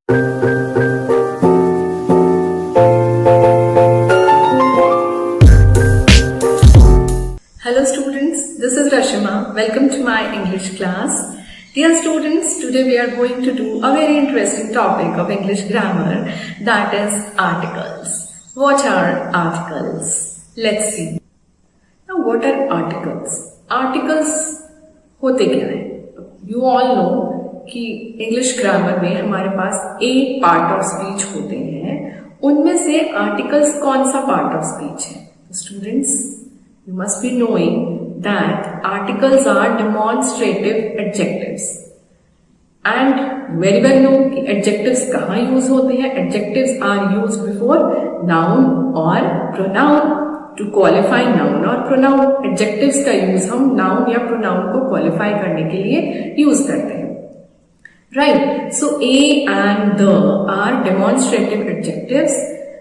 Hello students, this is Rashima. Welcome to my English class. Dear students, today we are going to do a very interesting topic of English grammar, that is articles. What are articles? Let's see. Now what are articles? Articles होते क्या हैं? You all know कि English grammar में हमारे पास 8 part of speech होते हैं. उनमें से articles कौन सा part of speech है? Students, you must be knowing that articles are demonstrative adjectives. And very well know कि adjectives कहाँ use होते हैं? Adjectives are used before noun or pronoun to qualify noun or pronoun. Adjectives का use हम noun या pronoun को qualify करने के लिए use करते हैं. Right? So a and the are demonstrative adjectives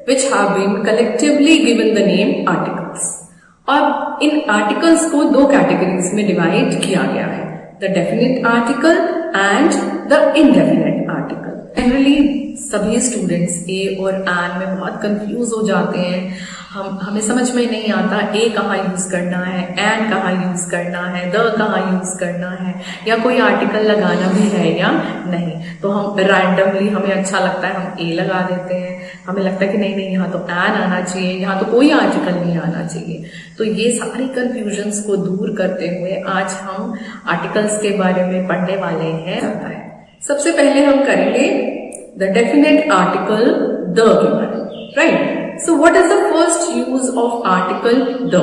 which have been collectively given the name articles. और इन आर्टिकल्स को दो कैटेगरीज में डिवाइड किया गया है, the definite article and the indefinite article. Generally सभी स्टूडेंट्स ए और एन में बहुत कंफ्यूज हो जाते हैं. हमें समझ में नहीं आता ए कहाँ यूज करना है, एन कहाँ यूज करना है, द कहाँ यूज करना है, या कोई आर्टिकल लगाना भी है या नहीं. तो हम रैंडमली, हमें अच्छा लगता है हम ए लगा देते हैं. हमें लगता है कि नहीं नहीं यहाँ तो एन आना चाहिए, यहाँ तो कोई आर्टिकल नहीं आना चाहिए. तो ये सारी कंफ्यूजन्स को दूर करते हुए आज हम आर्टिकल्स के बारे में पढ़ने वाले हैं. सबसे पहले हम करेंगे द डेफिनेट आर्टिकल द के बारे में. Right? So what is the first use of article the?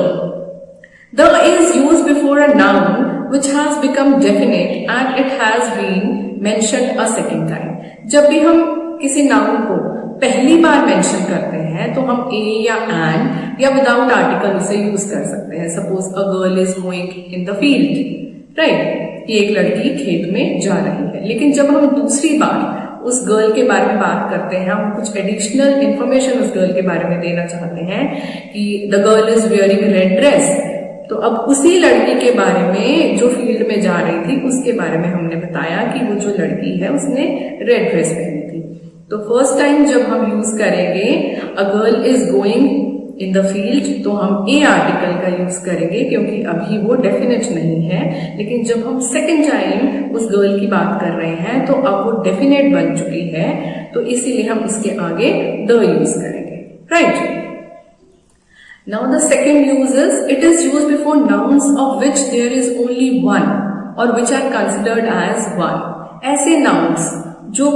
The is used before a noun which has become definite and it has been mentioned a second time. जब भी हम किसी noun को पहली बार mention करते हैं तो हम a या an या विदाउट आर्टिकल उसे यूज कर सकते हैं. Suppose a girl is going in the field. Right? ये एक लड़की खेत में जा रही है. लेकिन जब हम दूसरी बार उस गर्ल के बारे में बात करते हैं, हम कुछ एडिशनल इंफॉर्मेशन उस गर्ल के बारे में देना चाहते हैं कि the girl is wearing red dress, तो अब उसी लड़की के बारे में जो फील्ड में जा रही थी उसके बारे में हमने बताया कि वो जो लड़की है उसने रेड ड्रेस पहनी थी. तो फर्स्ट टाइम जब हम यूज करेंगे a girl is going in the field तो हम ए आर्टिकल का यूज करेंगे क्योंकि अभी वो डेफिनेट नहीं है. लेकिन जब हम सेकेंड टाइम उस गर्ल की बात कर रहे हैं तो अब वो डेफिनेट बन चुकी है, तो इसीलिए हम इसके आगे द यूज करेंगे. Right? Now the second use is it is use before nouns of which there is only one or which are considered as one. ऐसे नाउन्स जो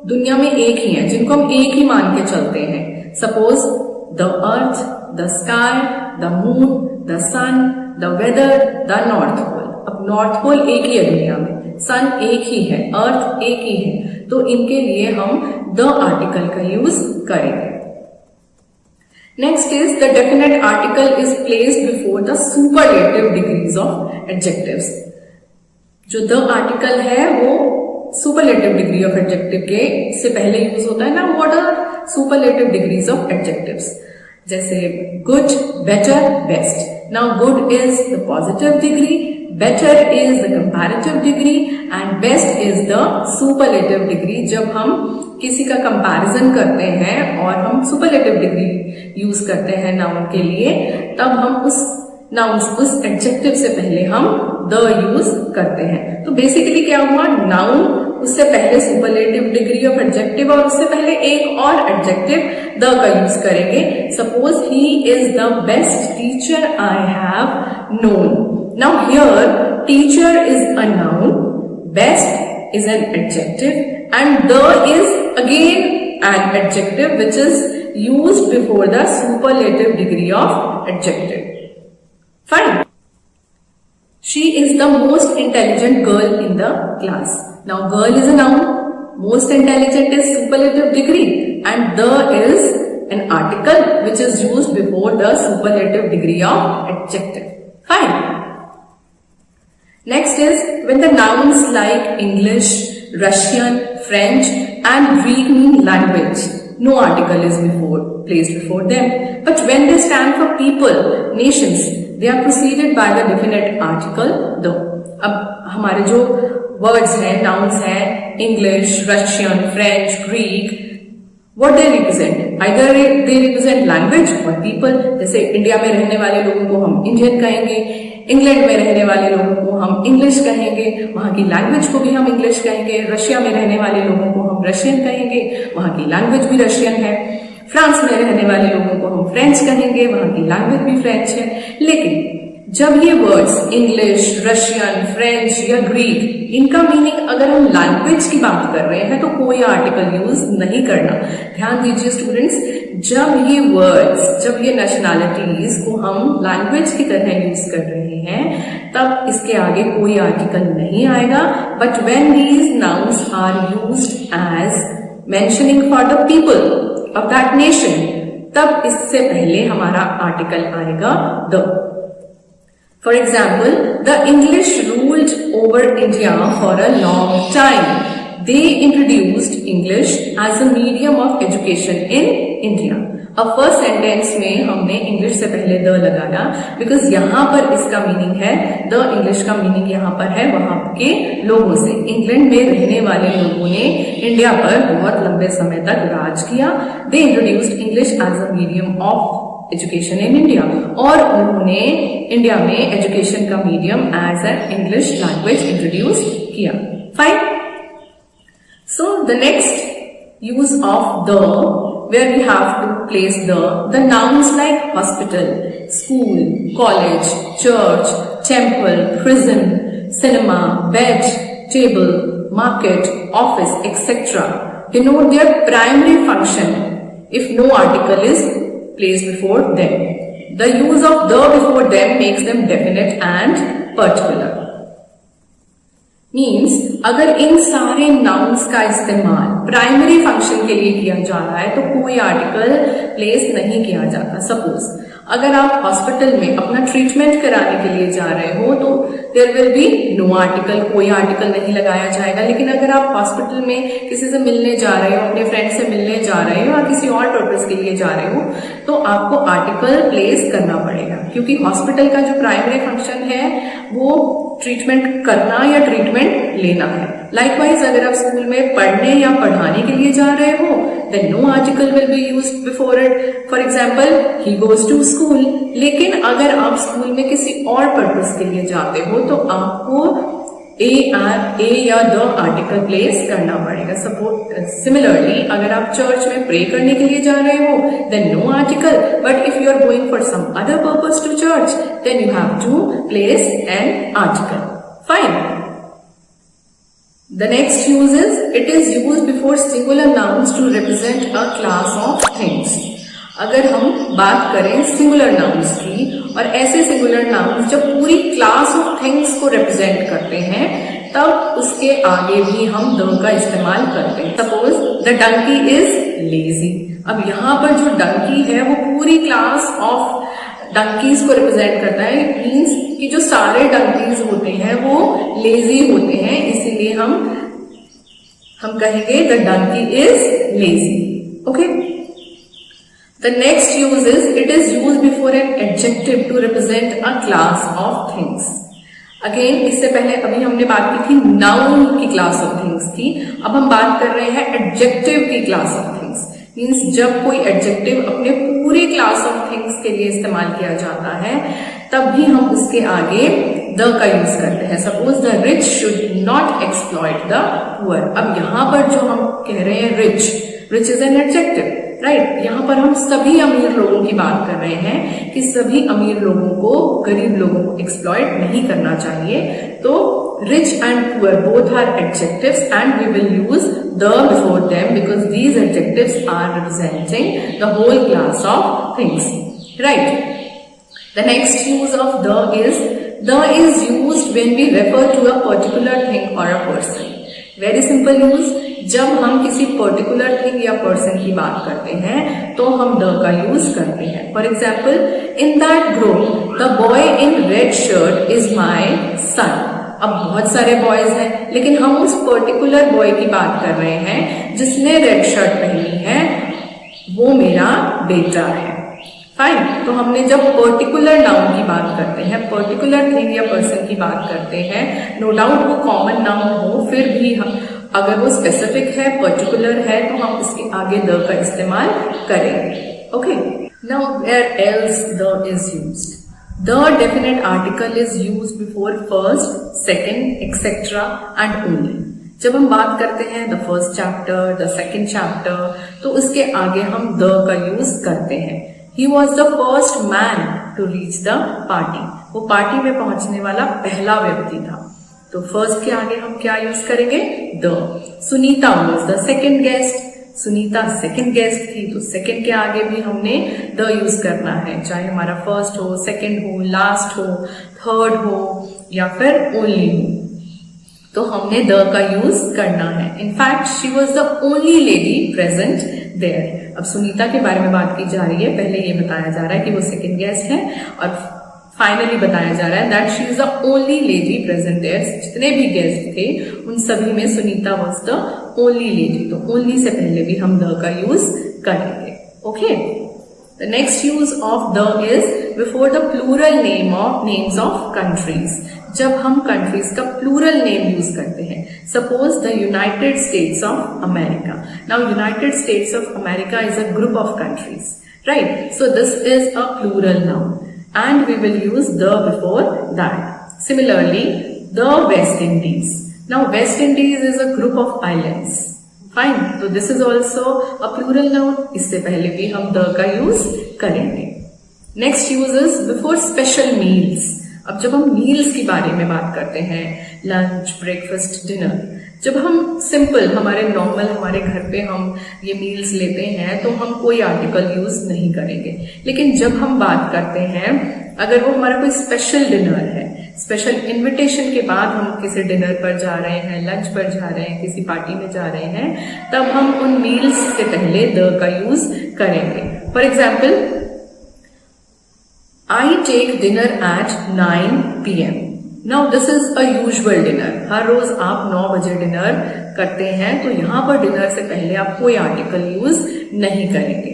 दुनिया में एक ही हैं, जिनको हम एक ही मान के चलते हैं. Suppose the earth, the sky, the moon, the sun, the weather, the north pole. अब north pole एक ही है दुनिया में, sun एक ही है, earth एक ही है, तो इनके लिए हम the article का यूज करेंगे. Next is the definite article is placed before the superlative degrees of adjectives. जो the article है वो superlative degree of adjective के से पहले यूज होता है ना. What are superlative degrees of adjectives? जैसे good, better, best. Now good is the positive degree, better is the comparative degree and best is the superlative degree. जब हम किसी का कंपैरिजन करते हैं और हम superlative degree यूज करते हैं नाउन के लिए, तब हम उस नाउन उस एडजेक्टिव से पहले हम द यूज करते हैं. तो बेसिकली क्या हुआ, नाउन उससे पहले सुपरलेटिव डिग्री ऑफ एडजेक्टिव और उससे पहले एक और एडजेक्टिव द का यूज करेंगे. Suppose he is the best teacher I have known. Now here teacher is a noun, best is an adjective and the is again an adjective which is used before the superlative degree of adjective. Fine. She is the most intelligent girl in the class. Now girl is a noun, most intelligent is superlative degree and the is an article which is used before the superlative degree of adjective. Fine. Next is when the nouns like English, Russian, French and Greek mean language, no article is placed before them. But when they stand for people, nations, they are preceded by the definite article the. अब हमारे जो words हैं, nouns हैं, English, Russian, French, Greek, what they represent? Either they represent language or people. जैसे India में रहने वाले लोगों को हम इंडियन कहेंगे, इंग्लैंड में रहने वाले लोगों को हम इंग्लिश कहेंगे, वहां की लैंग्वेज को भी हम इंग्लिश कहेंगे। रशिया में रहने वाले लोगों को हम रशियन कहेंगे, वहां की लैंग्वेज भी रशियन है। फ्रांस में रहने वाले लोगों को हम फ्रेंच कहेंगे, वहां की लैंग्वेज भी फ्रेंच है। लेकिन जब ये वर्ड्स इंग्लिश, रशियन, फ्रेंच या ग्रीक, इनका मीनिंग अगर हम लैंग्वेज की बात कर रहे हैं तो कोई आर्टिकल यूज नहीं करना। ध्यान दीजिए स्टूडेंट्स, जब ये वर्ड्स, जब ये नेशनैलिटीज को हम लैंग्वेज की तरह यूज कर रहे हैं तब इसके आगे कोई आर्टिकल नहीं आएगा। But when these nouns are used as mentioning for the people of that nation, तब इससे पहले हमारा आर्टिकल आएगा the. For example, the English ruled over India for a long time. They introduced English as a medium of education in India. अब first sentence में हमने English से पहले द लगाया बिकॉज यहाँ पर इसका मीनिंग है, द इंग्लिश का मीनिंग यहाँ पर है वहां के लोगों से। इंग्लैंड में रहने वाले लोगों ने इंडिया पर बहुत लंबे समय तक राज किया। They introduced English as a medium of education in India, और उन्होंने इंडिया में एजुकेशन का medium as an English language introduce किया। Fine. So the next use of the, where we have to place the nouns like hospital, school, college, church, temple, prison, cinema, bed, table, market, office, etcetera denote their primary function if no article is placed before them. The use of the before them makes them definite and particular. Means अगर इन सारे nouns का इस्तेमाल primary function के लिए किया जा रहा है तो कोई आर्टिकल प्लेस नहीं किया जाता। सपोज अगर आप हॉस्पिटल में अपना ट्रीटमेंट कराने के लिए जा रहे हो तो there will be no article, कोई आर्टिकल नहीं लगाया जाएगा। लेकिन अगर आप हॉस्पिटल में किसी से मिलने जा रहे हो, अपने फ्रेंड से मिलने जा रहे हो या किसी और पर्पस के लिए जा रहे हो तो आपको आर्टिकल प्लेस करना पड़ेगा, क्योंकि हॉस्पिटल का जो प्राइमरी फंक्शन है वो ट्रीटमेंट करना या ट्रीटमेंट लेना है। लाइकवाइज अगर आप स्कूल में पढ़ने या पढ़ाने के लिए जा रहे हो then no article will be used before it. For example he goes to school. लेकिन अगर आप स्कूल में किसी और पर्पस के लिए जाते हो तो आपको ए या द आर्टिकल प्लेस करना पड़ेगा। सपोज सिमिलरली अगर आप चर्च में प्रे करने के लिए जा रहे हो then no article, but if you are going for some other purpose to church then you have to place an article. Fine. The next use is, it is used before singular nouns to represent a class of things. अगर हम बात करें singular nouns की, और ऐसे singular nouns जब पूरी class of things को रिप्रेजेंट करते हैं तब उसके आगे भी हम द का इस्तेमाल करते हैं। Suppose the donkey is lazy. अब यहाँ पर जो डंकी है वो पूरी क्लास ऑफ डंकीज को रिप्रेजेंट करता है। इट मीन्स कि जो सारे डंकीज होते हैं वो लेजी होते हैं, इसीलिए हम कहेंगे the donkey is lazy. Okay. The next use is, it is use before an adjective to represent a class of things. Again इससे पहले अभी हमने बात की थी नाउन की क्लास ऑफ थिंग्स की, अब हम बात कर रहे हैं एडजेक्टिव की क्लास ऑफ थिंग्स। मीन्स जब कोई एडजेक्टिव अपने पूरी क्लास ऑफ थिंग्स के लिए इस्तेमाल किया जाता है तब भी हम उसके आगे द का यूज करते हैं। Suppose the rich should not exploit the poor. अब यहाँ पर जो हम कह रहे हैं rich is an adjective, right. यहाँ पर हम सभी अमीर लोगों की बात कर रहे हैं कि सभी अमीर लोगों को, गरीब लोगों को एक्सप्लॉइट नहीं करना चाहिए। तो rich and poor both are adjectives and we will use the before them because these adjectives are representing the whole class of things, right? The next use of the is used when we refer to a particular thing or a person. Very simple use. जब हम किसी particular thing या person की बात करते हैं तो हम द का यूज करते हैं। For example in that group the boy in red shirt is my son. अब बहुत सारे बॉयज हैं लेकिन हम उस पर्टिकुलर बॉय की बात कर रहे हैं जिसने रेड शर्ट पहनी है, वो मेरा बेटा है। फाइन। तो हमने जब पर्टिकुलर नाउन की बात करते हैं, पर्टिकुलर थिंग या पर्सन की बात करते हैं, नो डाउट वो कॉमन नाउन हो, फिर भी हम अगर वो स्पेसिफिक है, पर्टिकुलर है, तो हम इसके आगे द का इस्तेमाल करेंगे। Okay, now where else the is used? The definite article is used before first, second, etc. and only. जब हम बात करते हैं the first chapter, the second chapter, तो उसके आगे हम the का यूज करते हैं। He was the first man to reach the party. वो पार्टी में पहुंचने वाला पहला व्यक्ति था। तो first के आगे हम क्या यूज करेंगे? the. Sunita was the second guest. Sunita second guest थी, तो सेकंड के आगे भी हमने द यूज करना है, चाहे हमारा फर्स्ट हो, सेकंड हो, लास्ट हो, थर्ड हो या फिर ओनली हो, तो हमने द का यूज करना है। In fact she was the only lady present there. अब सुनीता के बारे में बात की जा रही है, पहले ये बताया जा रहा है कि वो सेकंड गेस्ट है और फाइनली बताया जा रहा है that she is the only lady present there. जितने भी गेस्ट थे उन सभी में Sunita was the only lady, तो ओनली से पहले भी हम द का यूज करेंगे। Okay, the next use of the is before the plural names of countries. जब हम कंट्रीज का प्लूरल नेम यूज करते हैं, suppose the United States of America. Now United States of America is a group of countries, right? So this is a plural noun and we will use the before that. Similarly, the West Indies. Now West Indies is a group of islands. Fine. So this is also a plural noun. इससे पहले भी हम the का use करेंगे. Next use is before special meals. अब जब हम meals की बारे में बात करते हैं, lunch, breakfast, dinner, जब हम सिंपल हमारे नॉर्मल हमारे घर पे हम ये मील्स लेते हैं तो हम कोई आर्टिकल यूज नहीं करेंगे। लेकिन जब हम बात करते हैं, अगर वो हमारा कोई स्पेशल डिनर है, स्पेशल इनविटेशन के बाद हम किसी डिनर पर जा रहे हैं, लंच पर जा रहे हैं, किसी पार्टी में जा रहे हैं, तब हम उन मील्स से पहले द का यूज करेंगे। For example, I take dinner at 9 PM. Now this is a usual dinner. हर रोज आप 9 बजे डिनर करते हैं, तो यहां पर डिनर से पहले आप कोई आर्टिकल यूज नहीं करेंगे।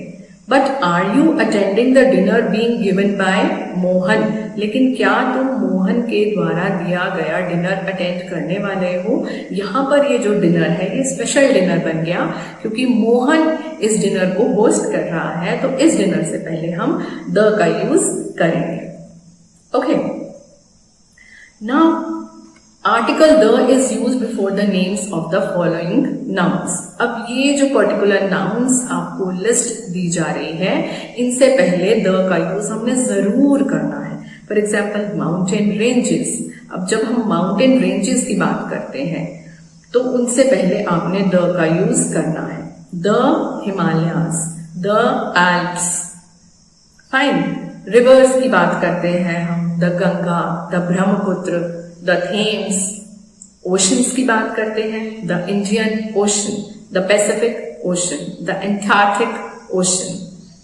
But are you attending the dinner being given by Mohan? लेकिन क्या तुम मोहन के द्वारा दिया गया डिनर अटेंड करने वाले हो? यहाँ पर ये जो डिनर है ये स्पेशल डिनर बन गया क्योंकि मोहन इस डिनर को होस्ट कर रहा है, तो इस डिनर से पहले हम द का यूज करेंगे। Okay, now article the is used before the names of the following nouns. अब ये जो पर्टिकुलर नाउन्स आपको लिस्ट दी जा रही है, इनसे पहले द का यूज हमने जरूर करना है। For example, mountain ranges. अब जब हम माउंटेन रेंजेस की बात करते हैं तो उनसे पहले आपने द का यूज करना है। The Himalayas, the Alps. Fine. Rivers की बात करते हैं हम, the Ganga, the Brahmaputra, the Thames. Oceans की बात करते हैं, the Indian ocean, the Pacific ocean, the Antarctic ocean.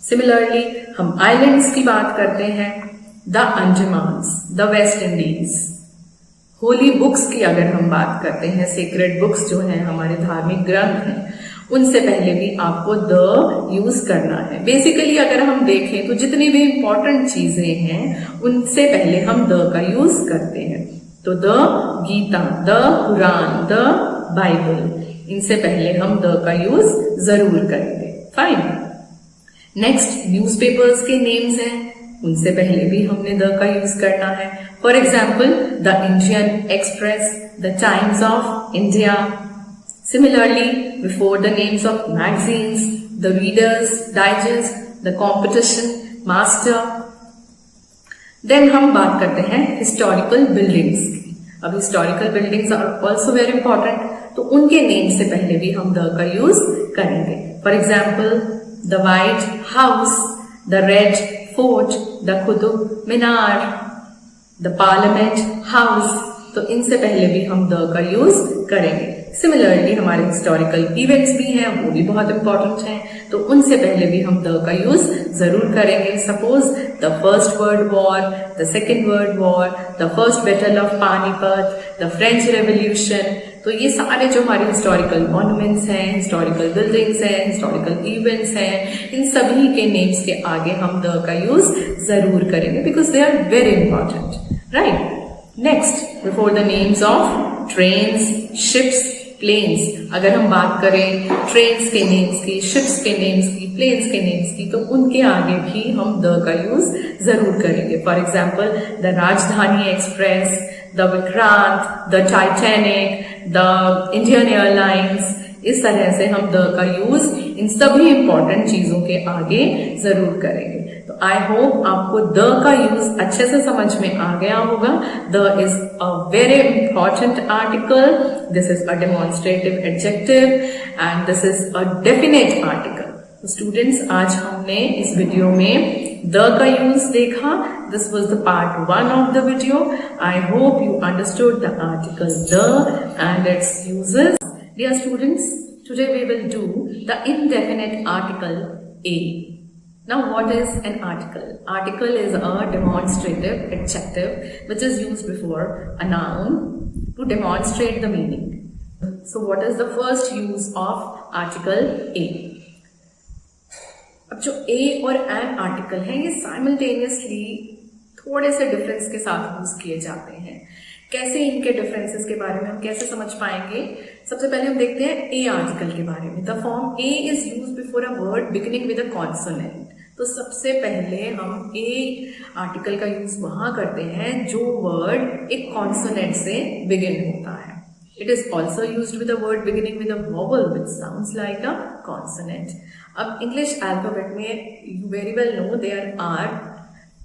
Similarly हम आइलैंड्स की बात करते हैं, the Andamans, the West Indies. Holy books की अगर हम बात करते हैं, सीक्रेट बुक्स जो हैं हमारे धार्मिक ग्रंथ हैं, उनसे पहले भी आपको द यूज करना है। बेसिकली अगर हम देखें तो जितनी भी इंपॉर्टेंट चीजें हैं उनसे पहले हम द का यूज करते हैं। तो the Gita, the Quran, the Bible, इनसे पहले हम द का यूज जरूर करेंगे। फाइन। नेक्स्ट, न्यूज़पेपर्स के नेम्स हैं, उनसे पहले भी हमने द का यूज करना है। For example, the Indian express, the times of India. Similarly, before the names of magazines, the Reader's Digest, the Competition, Master. Then हम बात करते हैं historical buildings की। अब historical buildings are also very important, तो उनके नेम से पहले भी हम द का यूज करेंगे। For example, the White House, the Red Fort, the Qutub Minar, the Parliament House, तो इनसे पहले भी हम द का यूज करेंगे। सिमिलरली हमारे हिस्टोरिकल इवेंट्स भी हैं, वो भी बहुत इंपॉर्टेंट हैं, तो उनसे पहले भी हम द का यूज जरूर करेंगे। Suppose the first world war, the second world war, the first battle of Panipat, the French revolution, तो ये सारे जो हमारे हिस्टोरिकल मॉन्यूमेंट्स हैं, हिस्टोरिकल बिल्डिंग्स हैं, हिस्टोरिकल इवेंट्स हैं, इन सभी के नेम्स के आगे हम द का यूज जरूर करेंगे because they are very important, right. Next, before the names of trains, ships, planes, अगर हम बात करें ट्रेन्स के नेम्स की, शिप्स के नेम्स की, प्लेन्स के नेम्स की, तो उनके आगे भी हम द का यूज जरूर करेंगे। फॉर एग्जाम्पल द राजधानी express, the Vikrant, the Titanic, the Indian airlines, इस तरह से हम द का यूज इन सभी इंपॉर्टेंट चीजों के आगे जरूर करेंगे। तो आई होप आपको द का यूज अच्छे से समझ में आ गया होगा। The is a very important article, this is a demonstrative adjective and this is a definite article. Students, आज हमने इस वीडियो में द का यूज देखा। This was the part 1 of the video. I hope you understood the article the end it's uses. Dear students, today we will do the indefinite article a. Now what is an article? Article is a demonstrative adjective which is used before a noun to demonstrate the meaning. So what is the first use of article a? अब जो a और an article है ये simultaneously थोड़े से difference के साथ use किए जाते हैं। कैसे इनके डिफरेंसेस के बारे में हम कैसे समझ पाएंगे? सबसे पहले हम देखते हैं ए आर्टिकल के बारे में। The form A is use before a word beginning with a consonant. तो सबसे पहले हम ए आर्टिकल का यूज वहां करते हैं जो वर्ड एक कॉन्सोनेंट से बिगिन होता है। It is also used with a word beginning with a vowel which sounds like a consonant. अब इंग्लिश अल्फाबेट में you very well know there are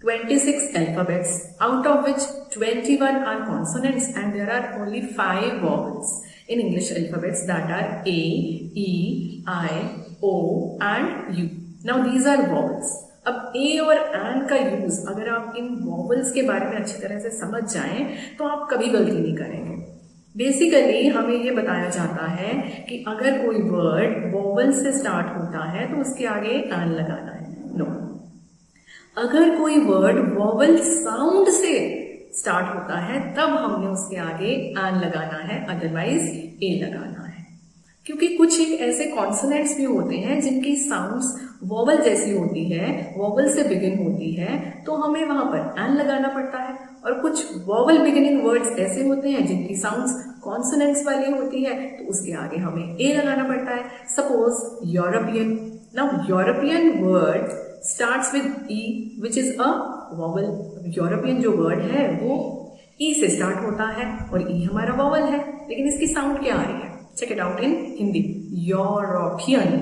26 alphabets, out of which 21 are consonants and there are only 5 vowels in English alphabets, that are A, E, I, O and U. Now these are vowels. अब A और AN का use अगर आप इन vowels के बारे में अच्छी तरह से समझ जाएं तो आप कभी गलती नहीं करेंगे। बेसिकली हमें ये बताया जाता है कि अगर कोई वर्ड vowel से स्टार्ट होता है तो उसके आगे AN लगाना है। नो, अगर कोई वर्ड वॉवल साउंड से स्टार्ट होता है तब हमने उसके आगे एन लगाना है, अदरवाइज ए लगाना है। क्योंकि कुछ एक ऐसे कॉन्सोनेंट्स भी होते हैं जिनकी साउंड्स वॉवल जैसी होती है, वॉवल से बिगिन होती है, तो हमें वहां पर एन लगाना पड़ता है। और कुछ वॉवल बिगिनिंग वर्ड्स ऐसे होते हैं जिनकी साउंड्स कॉन्सोनेंट्स वाली होती है, तो उसके आगे हमें ए लगाना पड़ता है। Suppose European. Now European word starts with E which is a vowel. European जो वर्ड है वो E से स्टार्ट होता है और E हमारा वॉवल है, लेकिन इसकी साउंड क्या आ रही है? Check it out in Hindi. European,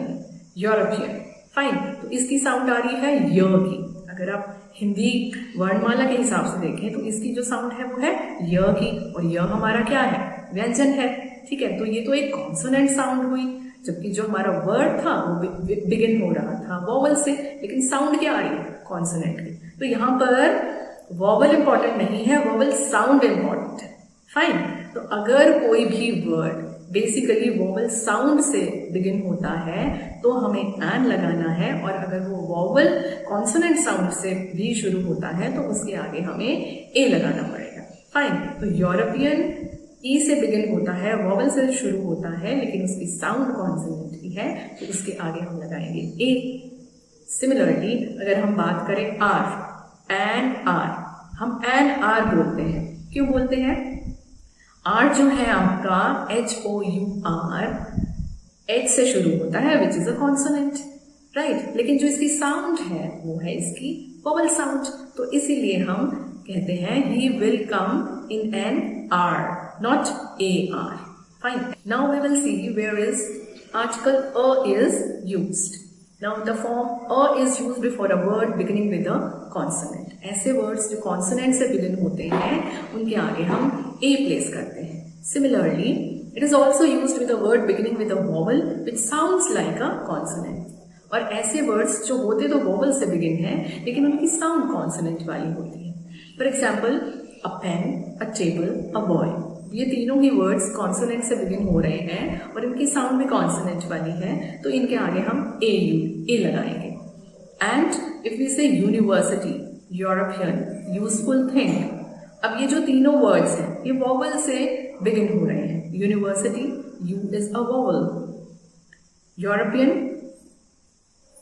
European, fine. तो इसकी साउंड आ रही है य की। अगर आप हिंदी वर्णमाला के हिसाब से देखें तो इसकी जो साउंड है वो है य की, और य हमारा क्या है? व्यंजन है, ठीक है। तो ये तो एक कॉन्सोनेंट साउंड हुई, जबकि जो हमारा वर्ड था वो बिगिन हो रहा था वॉवल से, लेकिन साउंड क्या आ रही है? कॉन्सोनेंट की। तो यहाँ पर वॉवल इंपॉर्टेंट नहीं है, वॉवल साउंड इंपॉर्टेंट है, फाइन। तो अगर कोई भी वर्ड बेसिकली वॉवल साउंड से बिगिन होता है तो हमें एन लगाना है, और अगर वो वॉवल कॉन्सोनेंट साउंड से भी शुरू होता है तो उसके आगे हमें ए लगाना पड़ेगा, फाइन। तो यूरोपियन ई से बिगिन होता है, वॉवल से शुरू होता है, लेकिन उसकी साउंड कॉन्सोनेंट की है, तो उसके आगे हम लगाएंगे ए। सिमिलरली अगर हम बात करें आर, एन आर, हम एन आर बोलते हैं। क्यों बोलते हैं? आर जो है आपका HOUR, एच से शुरू होता है which is a consonant, right. लेकिन जो इसकी साउंड है वो है इसकी वॉवल साउंड, तो इसीलिए हम कहते हैं he will come in an hour, not AR. Fine. Now we will see where is article a is used. Now the form a is used before a word beginning with a consonant. ऐसे words जो consonant से begin होते हैं उनके आगे हम a place करते हैं. Similarly, it is also used with a word beginning with a vowel which sounds like a consonant. और ऐसे words जो होते तो vowel से begin है लेकिन उनकी sound consonant वाली होती है. For example, a pen, a table, a boy. ये तीनों ही वर्ड्स कॉन्सोनेंट से बिगिन हो रहे हैं और इनकी साउंड भी कॉन्सोनेंट वाली है, तो इनके आगे हम ए लगाएंगे। एंड इफ वी से यूनिवर्सिटी, यूरोपियन, यूजफुल थिंग, अब ये जो तीनों वर्ड्स हैं ये वॉवल से बिगिन हो रहे हैं, university, U is a vowel. European,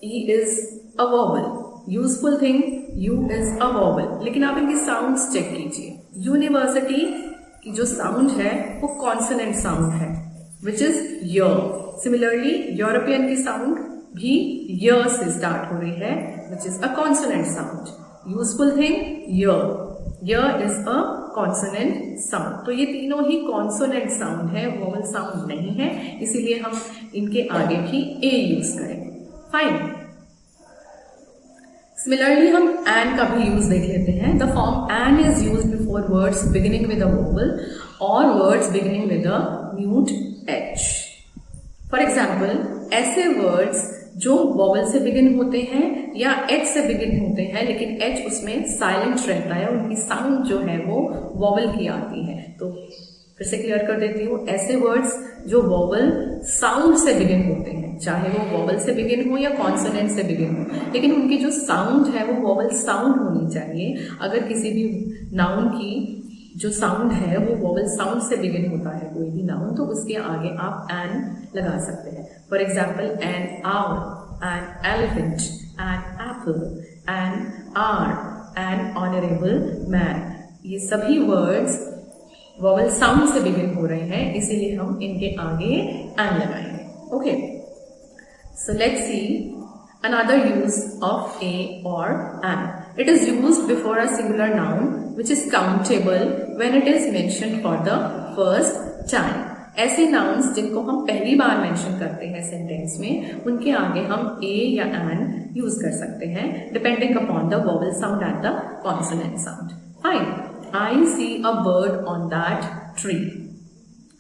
E is a vowel. Useful thing, U is a vowel. लेकिन आप इनकी साउंड्स चेक कीजिए. यूनिवर्सिटी की जो साउंड है वो कॉन्सोनेंट साउंड है, विच इज य. सिमिलरली यूरोपियन की साउंड भी य से स्टार्ट हो रही है, which is a consonant sound. Useful thing, य इज अ कॉन्सोनेंट साउंड. तो ये तीनों ही कॉन्सोनेंट साउंड है, वोवल साउंड नहीं है, इसीलिए हम इनके आगे भी ए यूज करेंगे. फाइन. सिमिलरली हम एन का भी यूज देख लेते हैं. The form an is use before words beginning with a vowel और words beginning with a mute H. For example, ऐसे वर्ड्स जो वोवल से बिगिन होते हैं या एच से बिगिन होते हैं, लेकिन एच उसमें साइलेंट रहता है, उनकी साउंड जो है वो वोवल की आती है. तो फिर से क्लियर कर देती हूँ. ऐसे वर्ड्स जो वोवल साउंड से बिगिन होते हैं, चाहे वो वोवल से बिगिन हो या कॉन्सोनेंट से बिगिन हो, लेकिन उनकी जो साउंड है वो वोवल साउंड होनी चाहिए. अगर किसी भी नाउन की जो साउंड है वो वोवल साउंड से बिगिन होता है, कोई भी नाउन, तो उसके आगे आप एन लगा सकते हैं. For example, an hour, an elephant, an apple, an R, an honourable man. ये सभी वर्ड्स वोवल साउंड से बिगिन हो रहे हैं, इसीलिए हम इनके आगे एन लगाएंगे. Okay, so let's see another use of a or an. It is used before a singular noun which is countable when it is mentioned for the first time. ऐसे nouns जिनको हम पहली बार मेंशन करते हैं sentence में, उनके आगे हम a या an यूज कर सकते हैं depending upon the vowel sound and the consonant sound. Fine. I see a bird on that tree.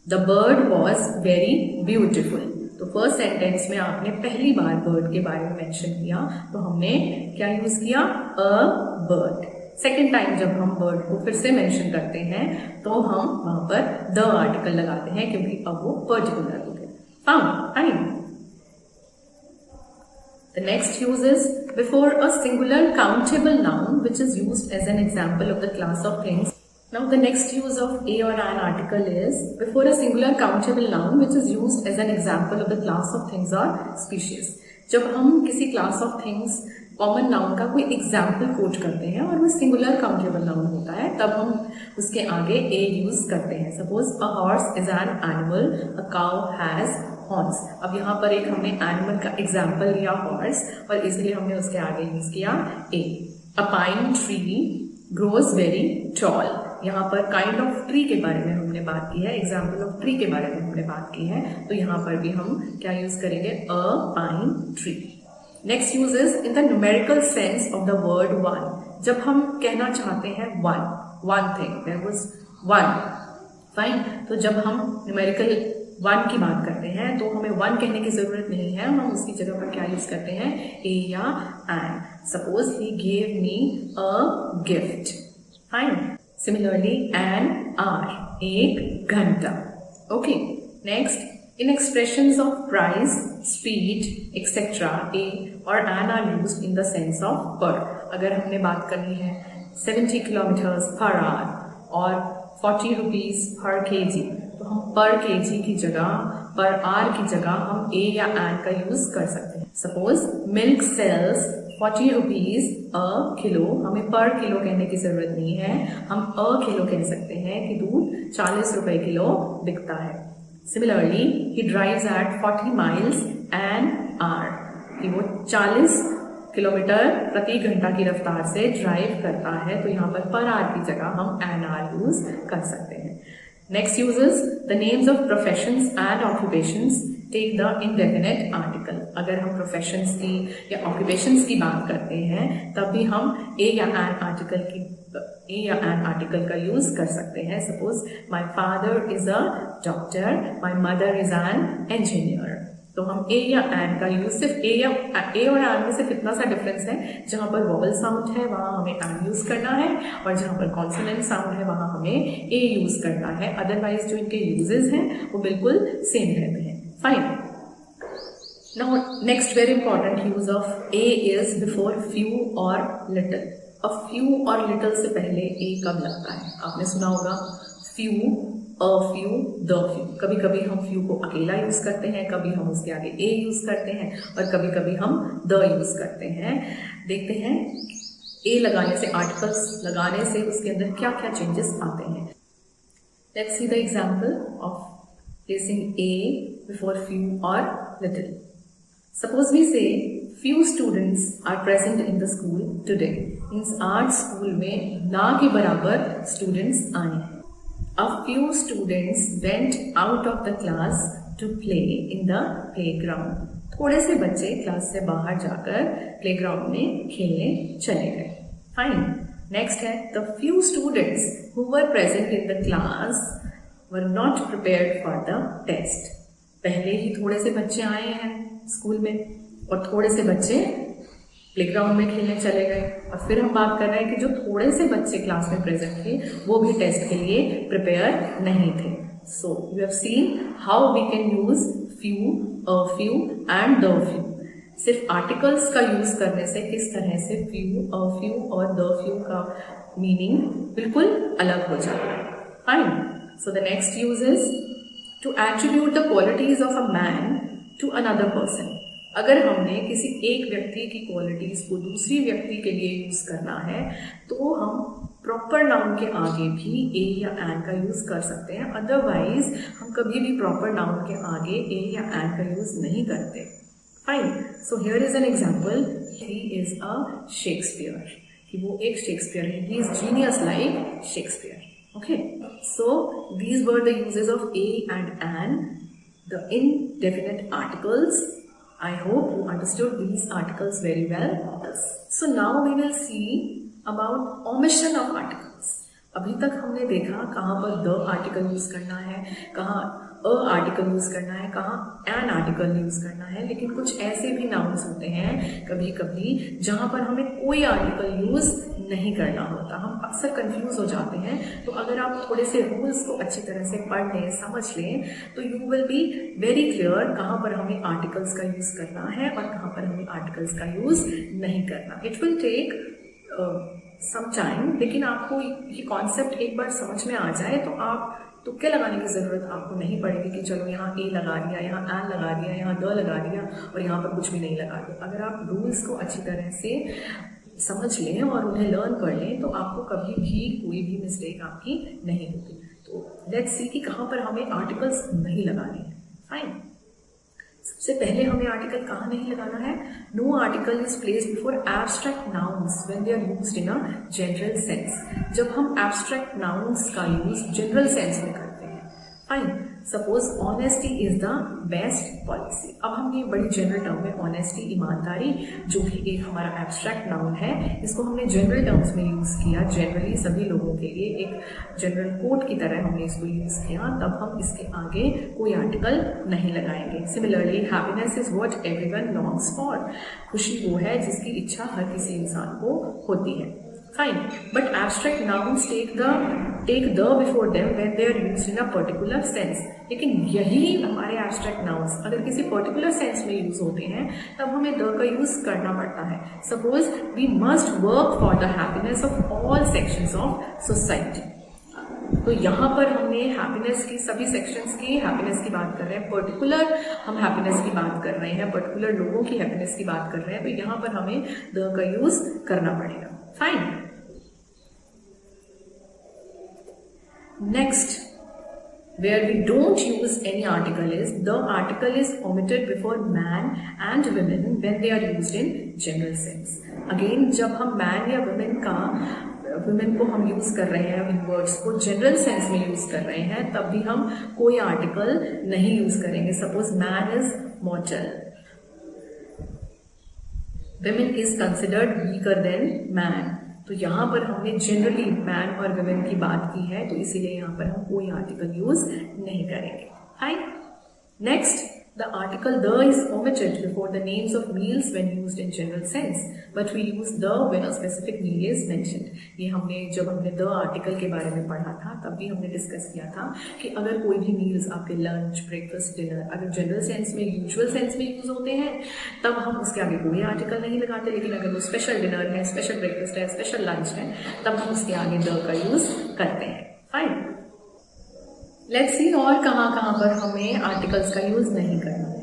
The bird was very beautiful. तो फर्स्ट सेंटेंस में आपने पहली बार बर्ड के बारे में मेंशन किया, तो हमने क्या यूज किया? A bird. सेकेंड टाइम जब हम बर्ड को फिर से मेंशन करते हैं तो हम वहां पर द आर्टिकल लगाते हैं, क्योंकि अब वो पर्टिकुलर हो गया. Fine. The next use is before a singular countable noun which is used as an example of the class of things. Now the next use of a or an article is before a singular countable noun which is used as an example of the class of things or species. जब हम किसी class of things common noun का कोई example coat करते हैं और वो singular countable noun होता है, तब हम उसके आगे a यूज करते हैं. Suppose a horse is an animal, a cow has horns. अब यहाँ पर एक हमने एनिमल का एग्जाम्पल लिया हॉर्स, और इसलिए हमने उसके आगे यूज किया a. A pine tree grows very tall. यहाँ पर काइंड ऑफ ट्री के बारे में हमने बात की है, एग्जाम्पल ऑफ ट्री के बारे में हमने बात की है, तो यहाँ पर भी हम क्या यूज करेंगे? A pine tree. Next use is in the numerical sense of the word one. जब हम कहना चाहते हैं one thing, there was one. Fine. तो जब हम न्यूमेरिकल वन की बात करते हैं तो हमें वन कहने की जरूरत नहीं है, हम उसकी जगह पर क्या यूज करते हैं? ए या an. Suppose he gave me a gift. Fine. Similarly, an hour, एक घंटा. Okay. Next, in expressions of price, speed, etc., a or an are used in the sense of per. अगर हमने बात करनी है 70 kilometers per hour और 40 rupees per kg, तो हम per kg की जगह, per hour की जगह हम a या an का यूज कर सकते हैं. Suppose milk sells 40 rupees अ किलो. हमें पर किलो कहने की जरूरत नहीं है, हम अ किलो कह सकते हैं कि दूध 40 रुपए किलो बिकता है. Similarly, he drives at 40 miles an hour. कि वो 40 किलोमीटर प्रति घंटा की रफ्तार से ड्राइव करता है, तो यहाँ पर आवर की जगह हम एन आवर यूज कर सकते हैं. Next uses the names of professions and occupations take the indefinite article. अगर हम प्रोफेशंस की या ऑक्यूपेशंस की बात करते हैं तब भी हम ए या एन आर्टिकल का यूज कर सकते हैं. Suppose my father is a doctor, my mother is an engineer. तो हम ए या एन का यूज सिर्फ ए और एन में सिर्फ इतना सा डिफरेंस है, जहां पर वोवल साउंड है वहां हमें एन यूज करना है, और जहां पर कॉन्सोनेंट साउंड है वहां हमें ए यूज करना है. अदरवाइज जो इनके यूजेस हैं वो बिल्कुल सेम रहते हैं. Fine. Now next very important use of A is before few और लिटिल. अब फ्यू और लिटिल से पहले ए कब लगता है? आपने सुना होगा few a few, the few. कभी कभी हम फ्यू को अकेला यूज करते हैं, कभी हम उसके आगे ए यूज करते हैं और कभी कभी हम द यूज करते हैं। देखते हैं ए लगाने से, आर्टिकल्स लगाने से उसके अंदर क्या क्या चेंजेस आते हैं। Let's see the example of placing A before few और लिटिल। सपोज वी से few students are present in the school today, means आज स्कूल में ना के बराबर स्टूडेंट्स आए हैं। A few students went out of the class to play in the playground. थोड़े से बच्चे क्लास से बाहर जाकर प्लेग्राउंड में खेलने चले गए। फाइन। नेक्स्ट है the few students who were present in the class were not prepared for the test. पहले ही थोड़े से बच्चे आए हैं स्कूल में और थोड़े से बच्चे प्लेग्राउंड में खेलने चले गए। और फिर हम बात कर रहे हैं कि जो थोड़े से बच्चे क्लास में प्रेजेंट थे वो भी टेस्ट के लिए प्रिपेयर नहीं थे। So you have seen how we can use few, a few and the few. सिर्फ आर्टिकल्स का यूज करने से किस तरह से फ्यू, अ फ्यू और द फ्यू का मीनिंग बिल्कुल अलग हो जाता है। Fine. So the next use is to attribute the qualities of a man to another person. अगर हमने किसी एक व्यक्ति की क्वालिटीज को दूसरी व्यक्ति के लिए यूज करना है तो हम प्रॉपर नाउन के आगे भी ए या एन का यूज कर सकते हैं। अदरवाइज हम कभी भी प्रॉपर नाउन के आगे ए या एन का यूज नहीं करते। Fine. So here is an example, he is a Shakespeare, कि वो एक शेक्सपियर है, he is genius like Shakespeare. Okay, so these were the uses of a and an, the indefinite articles. I hope you understood these articles very well. So now we will see about omission of articles. अभी तक हमने देखा कहाँ पर the article use करना है, कहाँ a article use करना है, कहाँ एन आर्टिकल यूज करना है। लेकिन कुछ ऐसे भी नाउन्स होते हैं कभी कभी जहाँ पर हमें कोई आर्टिकल यूज नहीं करना होता, हम अक्सर कंफ्यूज हो जाते हैं। तो अगर आप थोड़े से रूल्स को अच्छी तरह से पढ़ लें, समझ लें, तो you will be very clear कहाँ पर हमें आर्टिकल्स का यूज करना है और कहाँ पर हमें आर्टिकल्स का यूज नहीं करना। It will take some time, लेकिन आपको ये कॉन्सेप्ट एक बार समझ में आ जाए तो आप तुक्के लगाने की जरूरत आपको नहीं पड़ेगी कि चलो यहाँ ए लगा दिया, यहाँ एन लगा दिया, यहाँ द लगा दिया और यहाँ पर कुछ भी नहीं लगा दिया। अगर आप रूल्स को अच्छी तरह से समझ लें और उन्हें लर्न कर लें तो आपको कभी भी कोई भी मिस्टेक आपकी नहीं होगी। तो लेट्स सी कि कहाँ पर हमें आर्टिकल्स नहीं लगाने हैं। फाइन। सबसे पहले हमें आर्टिकल कहाँ नहीं लगाना है? No article is placed before abstract nouns when they are used in a general sense. जब हम एब्स्ट्रैक्ट नाउन्स का यूज जनरल सेंस में करते हैं। Fine. Suppose honesty is the best policy. अब हमने बड़ी जनरल टर्म में ऑनेस्टी, ईमानदारी, जो भी एक हमारा एब्स्ट्रैक्ट नाउन है, इसको हमने जनरल टर्म्स में यूज किया, जनरली सभी लोगों के लिए एक जनरल कोड की तरह हमने इसको यूज किया। तब हम इसके आगे कोई आर्टिकल नहीं लगाएंगे। Similarly happiness is what everyone longs for. खुशी वो है जिसकी इच्छा हर किसी इंसान को होती है। Fine, but abstract nouns take the before them when they are used in a particular sense. लेकिन यही हमारे abstract nouns अगर किसी particular sense में यूज होते हैं तब हमें the का यूज करना पड़ता है। Suppose we must work for the happiness of all sections of society. तो यहाँ पर हमने हैप्पीनेस की सभी सेक्शंस की हैप्पीनेस की बात कर रहे हैं, पर्टिकुलर हम हैप्पीनेस की बात कर रहे हैं, पर्टिकुलर लोगों की हैप्पीनेस की बात कर रहे हैं, तो यहाँ पर हमें द का यूज करना पड़ेगा। Fine. Next, where we don't use any article is the article is omitted before man and women when they are used in general sense. Again, जब हम man या women को हम यूज कर रहे हैं, इन वर्ड्स को जनरल सेंस में यूज कर रहे हैं, तब भी हम कोई आर्टिकल नहीं यूज करेंगे। Suppose man is मॉर्टल, women is considered weaker than man. तो यहाँ पर हमने जनरली मैन और women की बात की है, तो इसीलिए यहाँ पर हम कोई आर्टिकल यूज नहीं करेंगे। Fine. Next, the article the is omitted before the names of meals when used in general sense, but we use the when a specific meal is mentioned. ये जब हमने the article के बारे में पढ़ा था तब भी हमने डिस्कस किया था कि अगर कोई भी मील्स आपके लंच, ब्रेकफास्ट, डिनर अगर जनरल सेंस में, यूजुअल सेंस में यूज होते हैं तब हम उसके आगे कोई आर्टिकल नहीं लगाते, लेकिन अगर वो स्पेशल डिनर है, स्पेशल ब्रेकफास्ट है, स्पेशल लंच है, तब हम उसके आगे the का यूज करते हैं। फाइन। लेट्स सी और कहाँ पर हमें आर्टिकल्स का यूज नहीं करना है.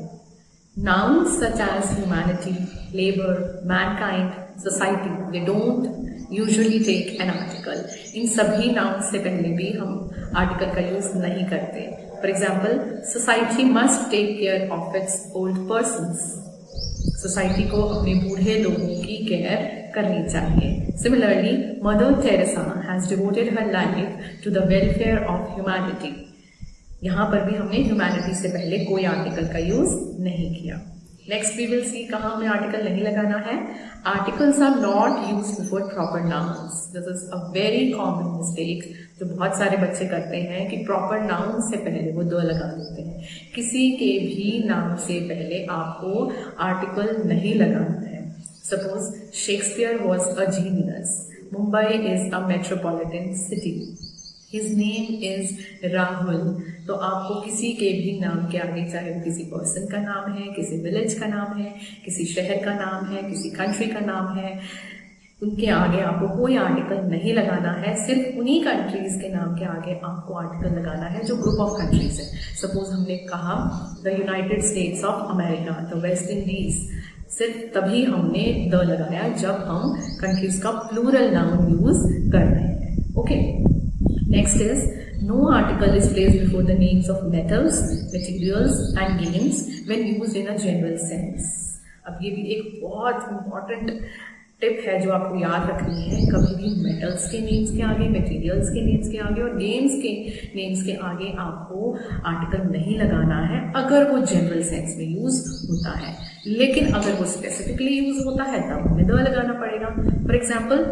Nouns such as humanity, labor, mankind, society, they don't usually take an article. इन सभी nouns से पहले भी हम article का use नहीं करते. For example, society must take care of its old persons. Society को अपने बूढ़े लोगों की केयर करनी चाहिए. Similarly, Mother Teresa has devoted her life to the welfare of humanity. यहाँ पर भी हमने ह्यूमैनिटी से पहले कोई आर्टिकल का यूज नहीं किया. नेक्स्ट वी विल सी कहाँ हमें आर्टिकल नहीं लगाना है. Articles are not used before proper nouns. This is a very common mistake जो बहुत सारे बच्चे करते हैं कि प्रॉपर नाउन से पहले वो द लगा देते हैं. किसी के भी नाम से पहले आपको आर्टिकल नहीं लगाना है. Suppose Shakespeare was a genius. Mumbai is a metropolitan city. His name is Rahul. तो आपको किसी के भी नाम के आगे, चाहे वो किसी पर्सन का नाम है, किसी विलेज का नाम है, किसी शहर का नाम है, किसी कंट्री का नाम है, उनके आगे आपको कोई आर्टिकल नहीं लगाना है. सिर्फ उन्हीं कंट्रीज के नाम के आगे आपको आर्टिकल लगाना है जो ग्रुप ऑफ कंट्रीज है. सपोज हमने कहा the United States of America, the West Indies. सिर्फ तभी हमने द लगाया जब हम कंट्रीज का प्लूरल नाउन यूज कर रहे हैं. Okay. Next is, no article is placed before the names of metals, materials and games when used in a general sense. अब ये भी एक बहुत important टिप है जो आपको याद रखनी है. कभी भी मेटल्स के नेम्स के आगे, मटेरियल्स के नेम्स के आगे और गेम्स के नेम्स के आगे आपको आर्टिकल नहीं लगाना है अगर वो जनरल सेंस में यूज होता है. लेकिन अगर वो स्पेसिफिकली यूज होता है तब हमें द लगाना पड़ेगा. For example,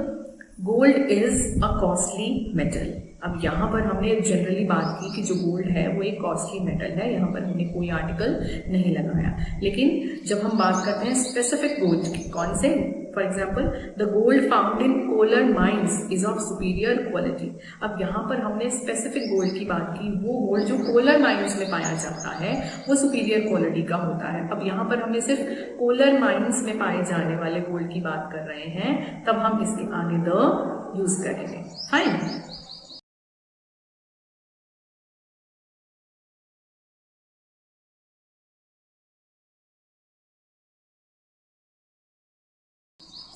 gold is a costly metal. अब यहाँ पर हमने जनरली बात की कि जो गोल्ड है वो एक कॉस्टली मेटल है. यहाँ पर हमने कोई आर्टिकल नहीं लगाया. लेकिन जब हम बात करते हैं स्पेसिफिक गोल्ड की, कौन से, for example the gold found in Kolar mines is of superior quality. अब यहाँ पर हमने स्पेसिफिक गोल्ड की बात की. वो गोल्ड जो कोलर माइंस में पाया जाता है वो सुपीरियर क्वालिटी का होता है. अब यहाँ पर हमने सिर्फ कोलर माइंस में पाए जाने वाले गोल्ड की बात कर रहे हैं, तब हम इसके आगे द यूज करेंगे. Fine.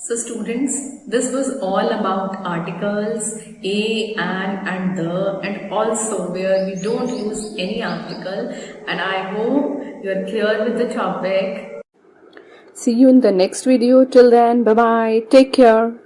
So students, this was all about articles a, and the, and also where we don't use any article, and I hope you are clear with the topic. See you in the next video. Till then, bye bye. Take care.